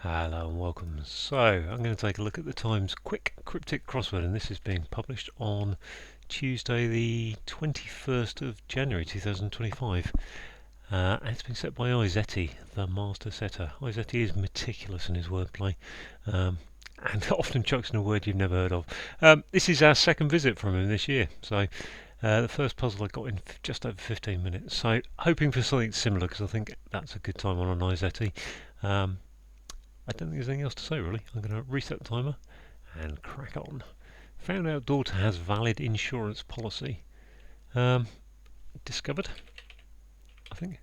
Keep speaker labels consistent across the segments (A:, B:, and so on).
A: Hello and welcome. So, I'm going to take a look at the Times quick cryptic crossword, and this is being published on Tuesday the 21st of January 2025. And it's been set by Izetti, the master setter. Izetti is meticulous in his wordplay, and often chucks in a word you've never heard of. This is our second visit from him this year, so the first puzzle I got in just over 15 minutes. So, hoping for something similar, because I think that's a good time on an Izetti. I don't think there's anything else to say really. I'm going to reset the timer and crack on. Found out daughter has valid insurance policy. Discovered, I think.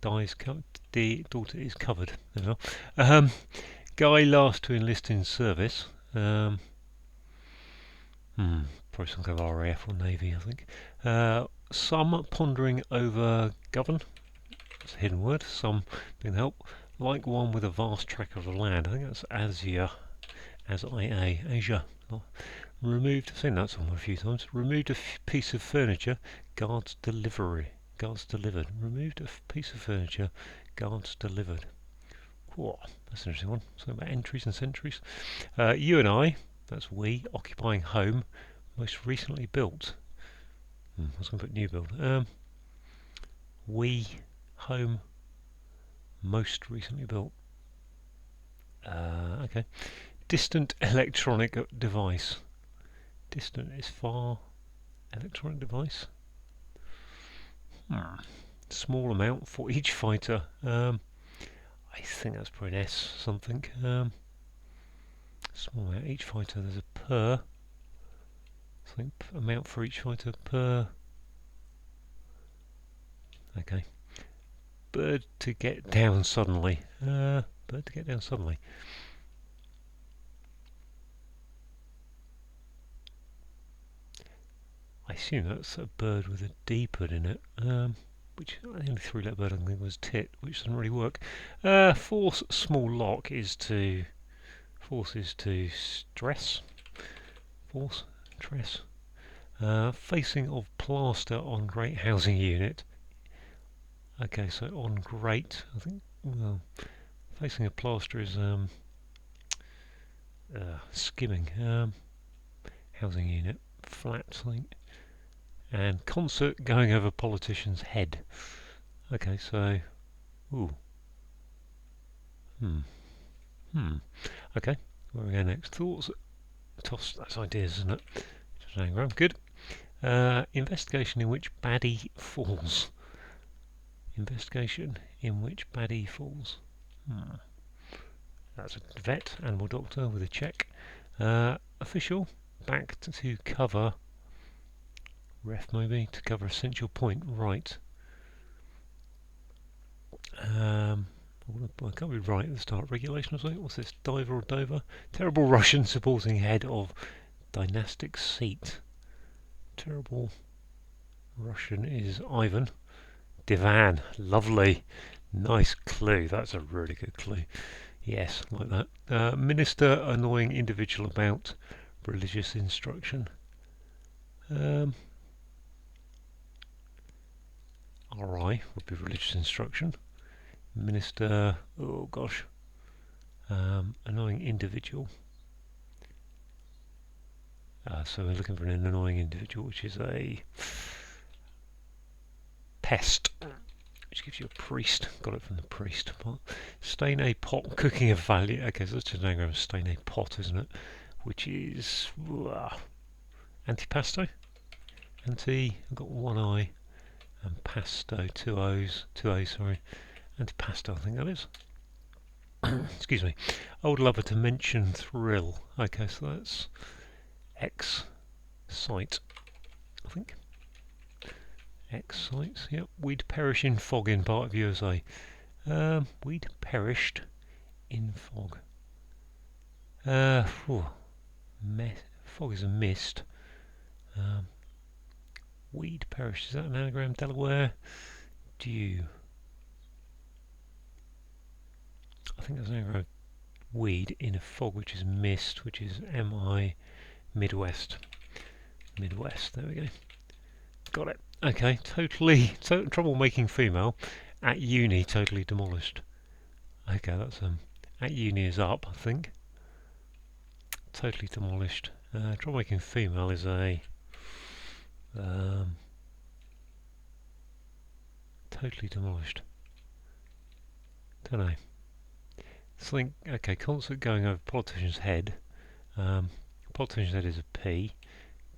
A: The daughter is covered. There we are. Guy last to enlist in service. Probably some kind of RAF or Navy, I think. Some pondering over govern. That's a hidden word. Some being help. Like one with a vast tract of land. I think that's Asia. Asia. Removed, I've seen that somewhere a few times. Removed a piece of furniture, guards delivery. Guards delivered. Removed a piece of furniture, guards delivered. Whoa, that's an interesting one. Something about entries and centuries. You and I, that's we, occupying home, most recently built. I was going to put new build. We, home, most recently built. Okay. Distant electronic device. Distant is far. Electronic device. Small amount for each fighter. I think that's probably an S something. Small amount each fighter. There's a per. I think amount for each fighter per. Okay. Bird to get down suddenly. Bird to get down suddenly. I assume that's a bird with a D put in it. Which the only three-letter bird I can think was tit, which doesn't really work. Force small lock is to. Force is to stress. Force, stress. Facing of plaster on great housing unit. Okay, so on great, I think. Well, facing a plaster is skimming. Housing unit, flat, I think. And concert going over politician's head. Okay, so. Ooh. Okay, where we go next? Thoughts? Toss, that's ideas, isn't it? Just an anagram. Good. Investigation in which baddie falls. Investigation in which baddie falls. That's a vet, animal doctor with a check. Official, back to cover. Ref maybe, to cover essential point, right. I can't be right at the start. Regulation or something? What's this? Diver or Dover? Terrible Russian supporting head of dynastic seat. Terrible Russian is Ivan. Divan. Lovely. Nice clue. That's a really good clue. Yes, like that. Minister annoying individual about religious instruction. RI would be religious instruction. Minister, oh gosh, annoying individual. So we're looking for an annoying individual, which is a pest, which gives you a priest. Got it from the priest. Stain a pot, cooking a value. Okay, so that's just an anagram of stain a pot, isn't it? Which is antipasto. I've got one I, and pasto, two O's, two A's, sorry. Antipasto, I think that is. Excuse me. Old lover to mention thrill. Okay, so that's X site, I think. X sites, yep. We'd perish in fog in part of USA. We'd perished in fog. Fog is a mist. We'd perished. Is that an anagram? Delaware. Dew. I think that's an anagram. Weed in a fog, which is mist, which is MI Midwest. Midwest. There we go. Got it. Okay. Totally trouble making female at uni. Totally demolished. Okay, that's At uni is up, I think. Totally demolished. Troublemaking female is a totally demolished. Don't know. Something. Okay, concert going over politician's head. Politician's head is a P.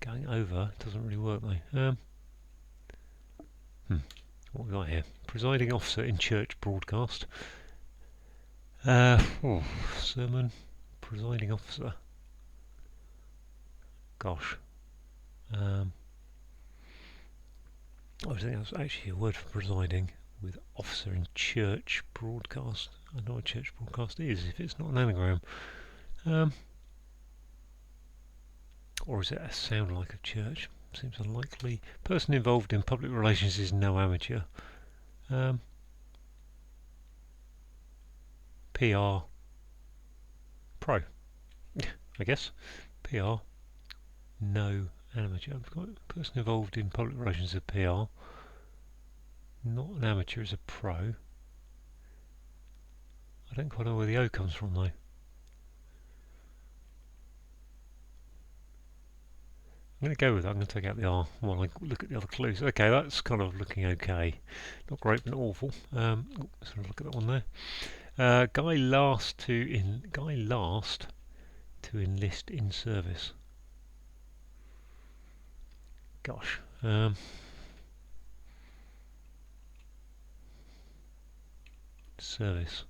A: Going over doesn't really work though. What we got here? Presiding officer in church broadcast. Sermon. Presiding officer. Gosh. I think that's actually a word for presiding with officer in church broadcast. I know what church broadcast is if it's not an anagram. Or is it a sound like a church? Seems unlikely. Person involved in public relations is no amateur. PR pro, I guess. PR, no amateur. I've got a person involved in public relations is a PR. Not an amateur, is a pro. I don't quite know where the O comes from though. I'm going to go with that. I'm going to take out the R while I look at the other clues. Okay, that's kind of looking okay. Not great, but not awful. Let's have a look at that one there. Guy last to enlist in service. Gosh. Service.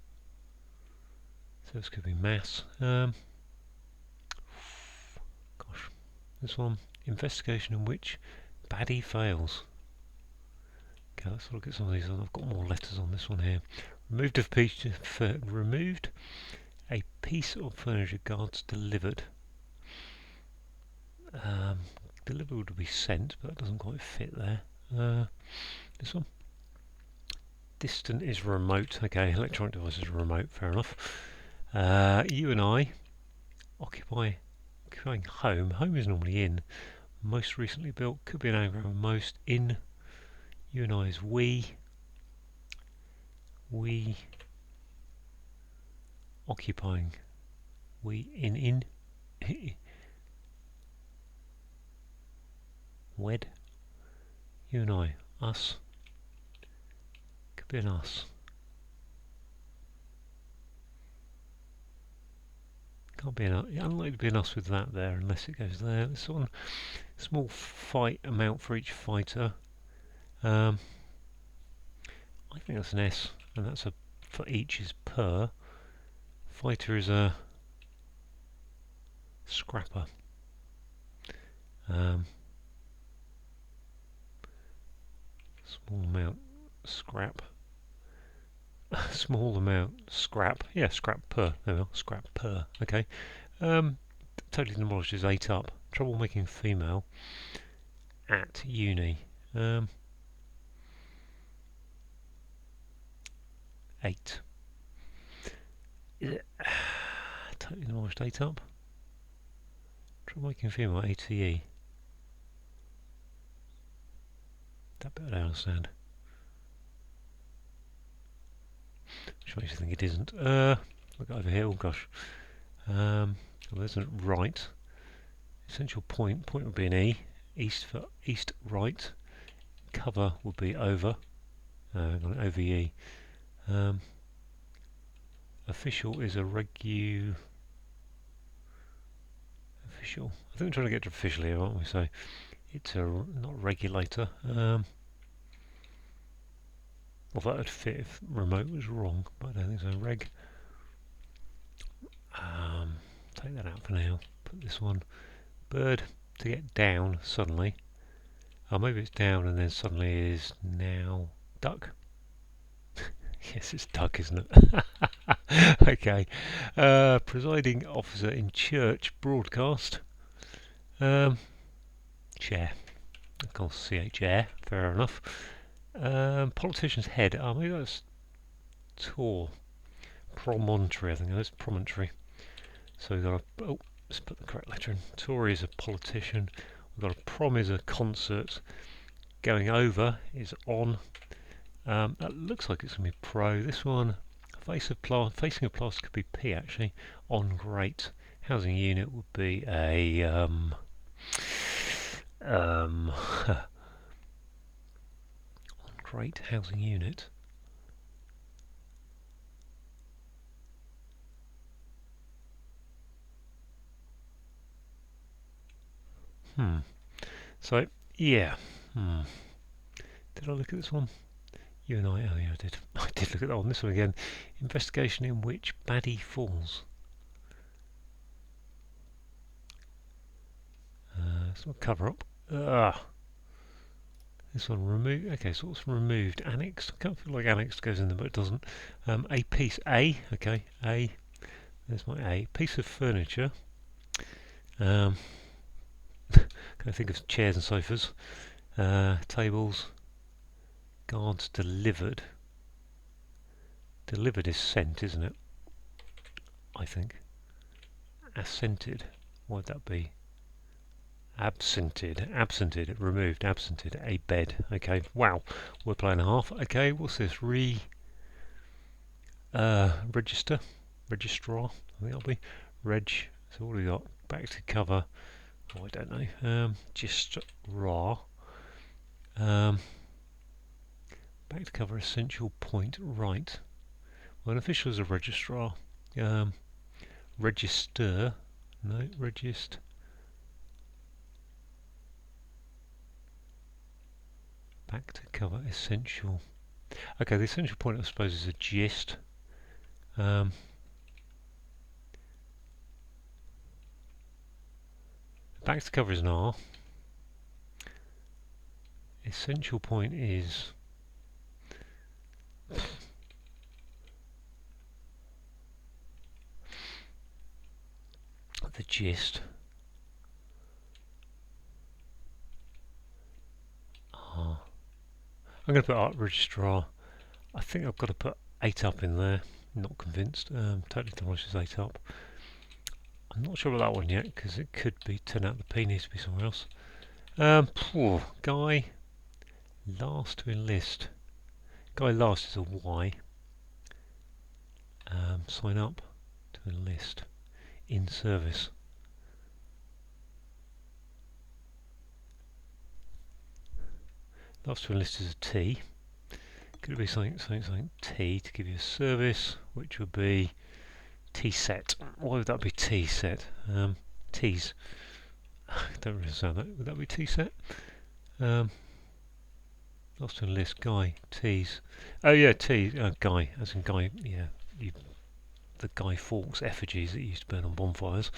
A: Service could be mass. Gosh. This one. Investigation in which baddie fails. Okay, let's look at some of these. I've got more letters on this one here. Removed a piece of furniture, guards delivered. Delivered would be sent, but that doesn't quite fit there. This one. Distant is remote. Okay, electronic devices are remote. Fair enough. You and I occupying home. Home is normally in. Most recently built could be an anagram. Most in. You and I is we. We occupying. We in. Wed. You and I. Us. Could be an us. Can't be an us. Unlikely to be an us with that there unless it goes there. This one. Small fight amount for each fighter. I think that's an S, and that's a for each is per. Fighter is a scrapper. Small amount scrap. Small amount scrap. Yeah, scrap per. There we are. Scrap per. Okay. Totally demolished is 8 up. Troublemaking female at uni. 8. Is it totally demolished 8 up? Troublemaking female ATE. That bit I don't understand. Which makes you think it isn't. Look over here. Oh gosh. Well, there's a right. Essential point. Point would be an E. East for east right. Cover would be over. OVE. Official is a Official. I think we're trying to get to official here, aren't we? So it's a not regulator. Well, that would fit if remote was wrong, but I don't think so. Reg. Take that out for now. Put this one. Bird to get down suddenly. Oh, maybe it's down and then suddenly is now duck. Yes, it's duck, isn't it? Okay. Presiding officer in church broadcast. Chair. Of course, CHR. Fair enough. Politician's head. Oh, maybe that's tour. Promontory, I think that's promontory. So we've got a. Oh, let's put the correct letter in. Tory is a politician. We've got a prom is a concert. Going over is on. That looks like it's going to be pro. This one, Facing a plaster could be P actually. On great housing unit would be a on great housing unit. So yeah. Did I look at this one? You and I, oh yeah, I did. I did look at that one. This one again. Investigation in which baddie falls. It's not cover up. This one removed. Okay, so what's removed? Annexed. I can't feel like annexed goes in there, but it doesn't. A piece. A. Okay. A. There's my A. Piece of furniture. Can I think of chairs and sofas? Tables. Guards delivered. Delivered is sent, isn't it? I think. Assented. What would that be? Absented, removed, absented, a bed. Okay, wow, wordplay and a half. Okay, what's this? Register, registrar. I think that'll be reg. So what do we got? Back to cover. Oh, I don't know. Just raw. Back to cover. Essential point. Right. Well, an official is a registrar. Register. No, regist. Back to cover. Essential. Okay, the essential point I suppose is a gist. Back to cover is an R. Essential point is the gist. R. I'm going to put art registrar. I think I've got to put 8 up in there. Not convinced. Totally demolishes 8 up. I'm not sure about that one yet because it could be turn out the P needs to be somewhere else. Guy last to enlist. Guy last is a Y. Sign up to enlist. In service. Last to enlist is a T. Could it be something T to give you a service, which would be T set. Why would that be T set? T's. Don't really understand that. Would that be T set? Lost to enlist guy T's. Oh yeah, T guy as in guy. Yeah, the Guy Fawkes effigies that used to burn on bonfires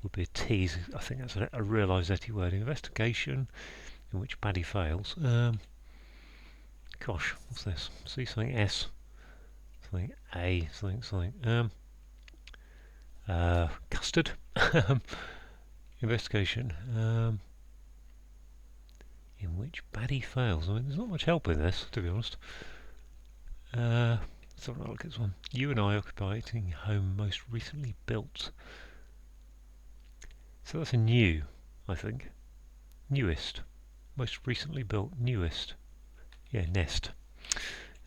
A: would be a T's. I think that's a real Izetti word. Investigation in which baddie fails. Gosh, what's this? See something S, something A, something. Custard. Investigation in which baddie fails. I mean, there's not much help in this, to be honest. Let's have a look at this one. You and I occupying home most recently built. So that's a new, I think. Newest. Most recently built. Newest. Yeah, nest.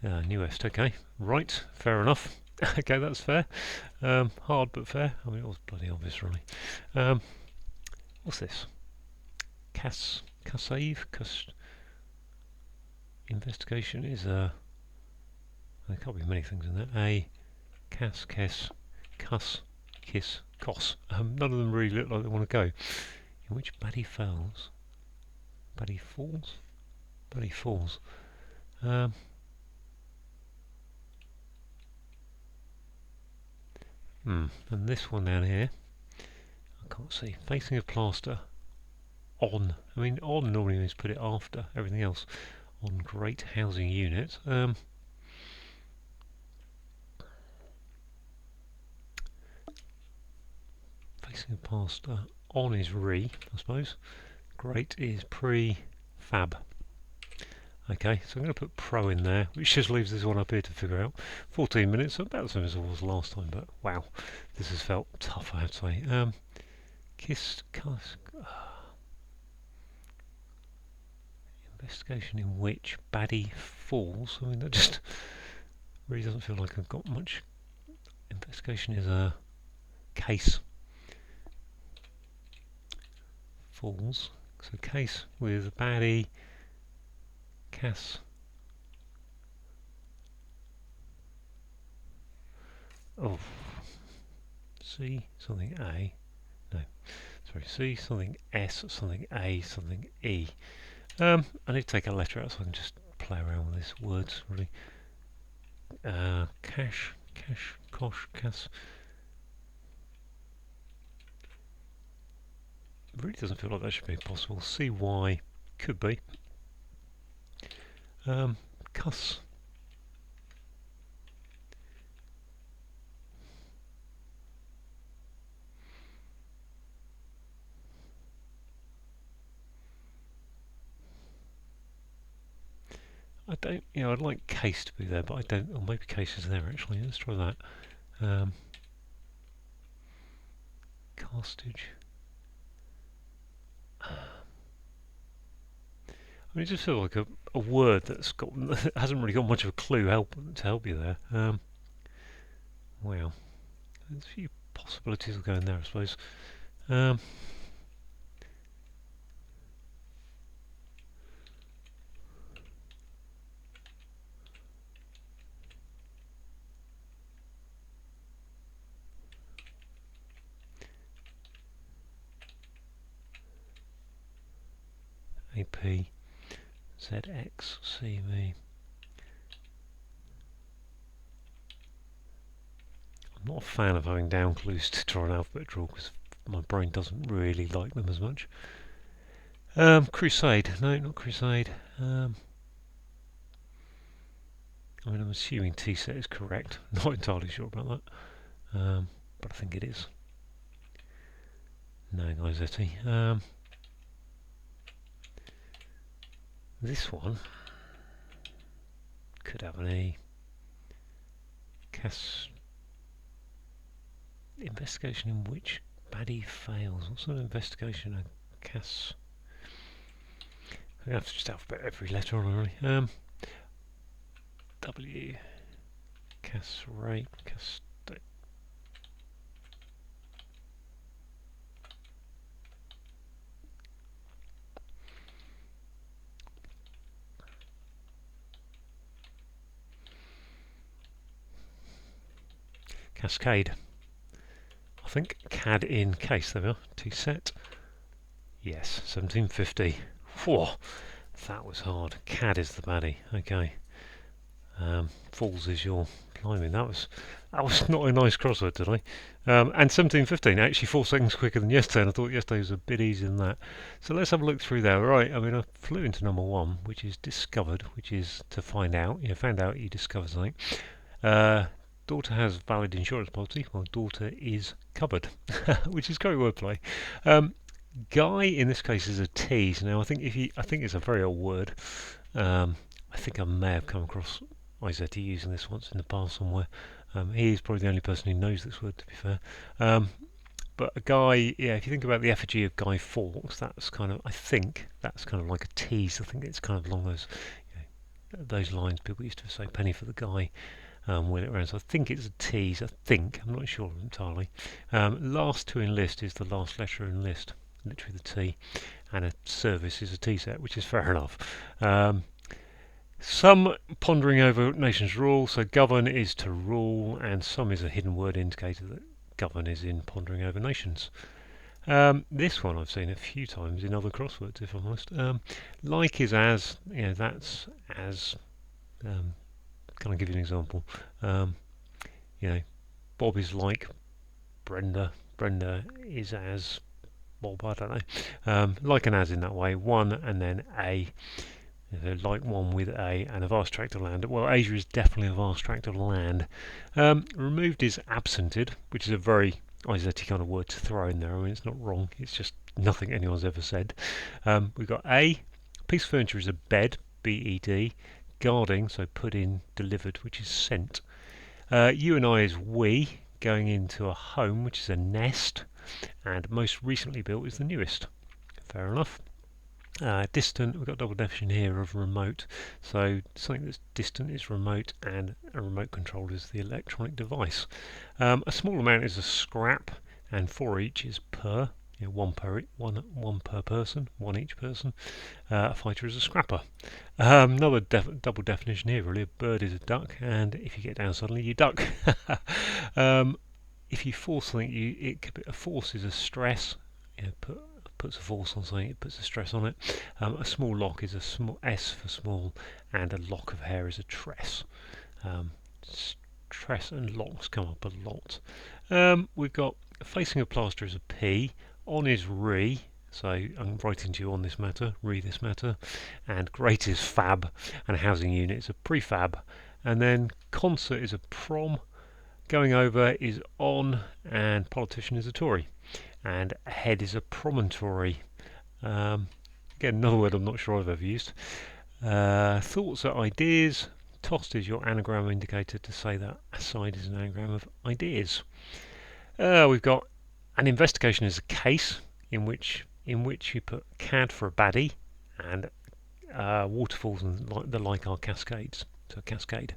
A: Newest, okay. Right, fair enough. Okay, that's fair. Hard but fair. I mean, it was bloody obvious, really. What's this? Cassave? Investigation is a... There can't be many things in there. A, Cass, Kess, Cuss, Kiss, Coss. None of them really look like they want to go. In which baddie fails? Baddie falls? Baddie falls. And this one down here, I can't see. Facing a plaster. On. I mean, on normally means put it after everything else. On great housing unit. Facing a plaster. On is re, I suppose. Great is pre-fab. Okay, so I'm going to put pro in there, which just leaves this one up here to figure out. 14 minutes, so about the same as it was last time, but wow, this has felt tough, I have to say. Investigation in which baddie falls. I mean, that just really doesn't feel like I've got much Investigation is a case. Falls. So case with baddie, Cass. Oh, C something A. No, sorry, C something S something A something E. I need to take a letter out so I can just play around with these words really. Cash, cosh, Cass. It really doesn't feel like that should be possible. CY could be. Cuss. I don't, I'd like case to be there, but I don't, or maybe case is there actually. Let's try that. Castage. I mean, it just feels like a word that's got hasn't really got much of a clue to help you there. Wow, there's a few possibilities of going there, I suppose. AP, ZX, CV. I'm not a fan of having down clues to try an alphabet draw because my brain doesn't really like them as much. Crusade. No, not Crusade. I mean, I'm assuming T-set is correct. Not entirely sure about that. But I think it is. No, Izetti. This one could have an E. Investigation in which baddie fails. What sort of investigation? A Cass. I have to just alphabet every letter on really. W. Cass rape. Cass. Cascade. I think CAD in case. There we are. T-set. Yes, 1750. Whoa, that was hard. CAD is the baddie. Okay. Falls is your climbing. That was not a nice crossword today. And 1715, actually 4 seconds quicker than yesterday, and I thought yesterday was a bit easier than that. So let's have a look through there. Right, I mean, I flew into number 1, which is discovered, which is to find out. Found out you discovered something. Daughter has valid insurance policy. Well, daughter is covered, which is great wordplay. Guy in this case is a tease. Now I think it's a very old word. I think I may have come across Izetti using this once in the past somewhere. He is probably the only person who knows this word, to be fair. But a guy, if you think about the effigy of Guy Fawkes, I think that's kind of like a tease. I think it's kind of along those lines. People used to say penny for the guy. Wheel it around. So I think it's a tease. I'm not sure entirely. Last to enlist is the last letter in list, literally the T, and a service is a T set, which is fair enough. Some pondering over nations rule. So govern is to rule, and some is a hidden word indicator that govern is in pondering over nations. This one I've seen a few times in other crosswords, if I'm honest. Like is as. That's as. Can I give you an example? Bob is like Brenda. Brenda is as Bob. I don't know. Like and as in that way. One and then a. Like one with a and a vast tract of land. Well, Asia is definitely a vast tract of land. Removed is absented, which is a very Izetti kind of word to throw in there. I mean, it's not wrong. It's just nothing anyone's ever said. We've got a. Piece of furniture is a bed. B-E-D. Guarding, so put in, delivered, which is sent. You and I is we, going into a home, which is a nest, and most recently built is the newest. Fair enough. Distant, we've got double definition here of remote. So something that's distant is remote, and a remote control is the electronic device. A small amount is a scrap, and for each is per. One per person, one each person. A fighter is a scrapper. Another double definition here, really. A bird is a duck, and if you get down suddenly, you duck. If you force something, a force is a stress. Puts a force on something, it puts a stress on it. A small lock is a small S for small, and a lock of hair is a tress. Tress and locks come up a lot. We've got facing a plaster is a P, on is re, so I'm writing to you on this matter, re this matter, and great is fab, and a housing unit is a prefab, and then concert is a prom, going over is on, and politician is a Tory, and head is a promontory. Again, another word I'm not sure I've ever used. Thoughts are ideas. Tossed is your anagram indicator to say that aside is an anagram of ideas. We've got an investigation is a case in which you put CAD for a baddie, and waterfalls and the like are cascades. So cascade.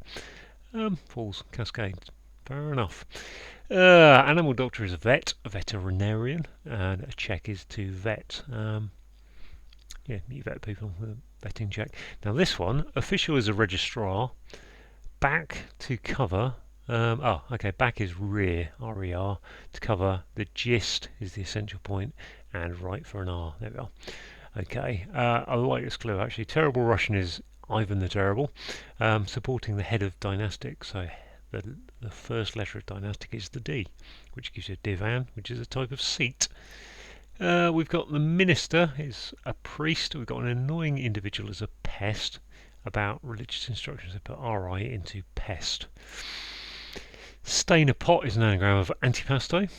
A: Falls, cascades. Fair enough. Animal doctor is a vet, a veterinarian, and a check is to vet. You vet people with a vetting check. Now this one, official is a registrar, back to cover. Back is rear, R-E-R, to cover. The gist is the essential point, and right for an R. There we are. Okay, I like this clue actually. Terrible Russian is Ivan the Terrible, supporting the head of dynastic, so the first letter of dynastic is the D, which gives you a divan, which is a type of seat. We've got the minister is a priest. We've got an annoying individual as a pest. About religious instructions, they put RI into pest. Stain a pot is an anagram of antipasto.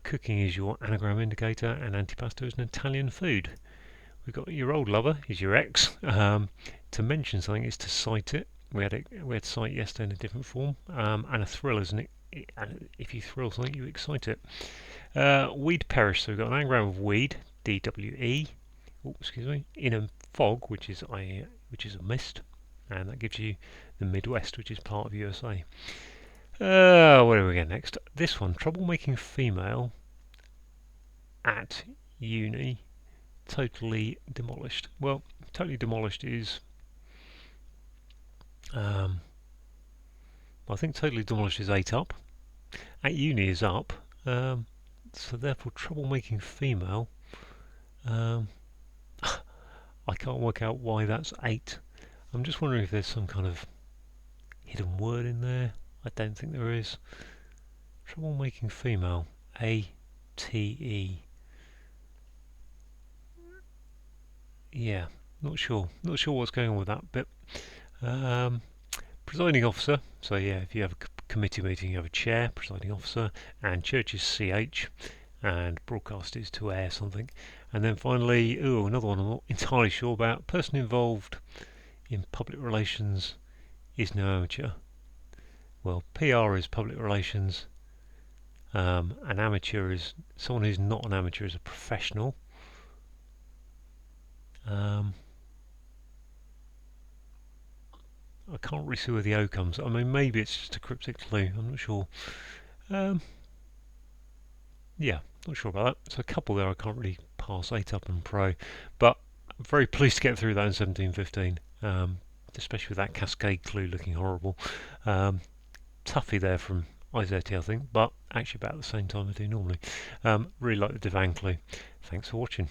A: Cooking is your anagram indicator, and antipasto is an Italian food. We've got your old lover is your ex. To mention something is to cite it. We had cite yesterday in a different form. And a thrill is if you thrill something, you excite it. Weed perish. So we've got an anagram of weed, DWE. In a fog, which is a mist, and that gives you the Midwest, which is part of USA. What do we get next? This one, troublemaking female at uni, totally demolished. Well, totally demolished is. I think totally demolished is 8 up. At uni is up. So therefore, troublemaking female. I can't work out why that's 8. I'm just wondering if there's some kind of hidden word in there. I don't think there is. Troublemaking female. A-T-E. Yeah, not sure. Not sure what's going on with that bit. Presiding officer. So yeah, if you have a committee meeting, you have a chair, presiding officer, and church is CH, and broadcast is to air something. And then finally, another one I'm not entirely sure about. Person involved in public relations is no amateur. Well, PR is public relations. An amateur is someone who's not an amateur is a professional. I can't really see where the O comes. I mean, maybe it's just a cryptic clue. I'm not sure. Yeah, not sure about that. So a couple there I can't really pass 8 up and pro, but I'm very pleased to get through that in 1715, especially with that cascade clue looking horrible. Toughie there from Izetti, I think, but actually about the same time I do normally. Really like the divan clue. Thanks for watching.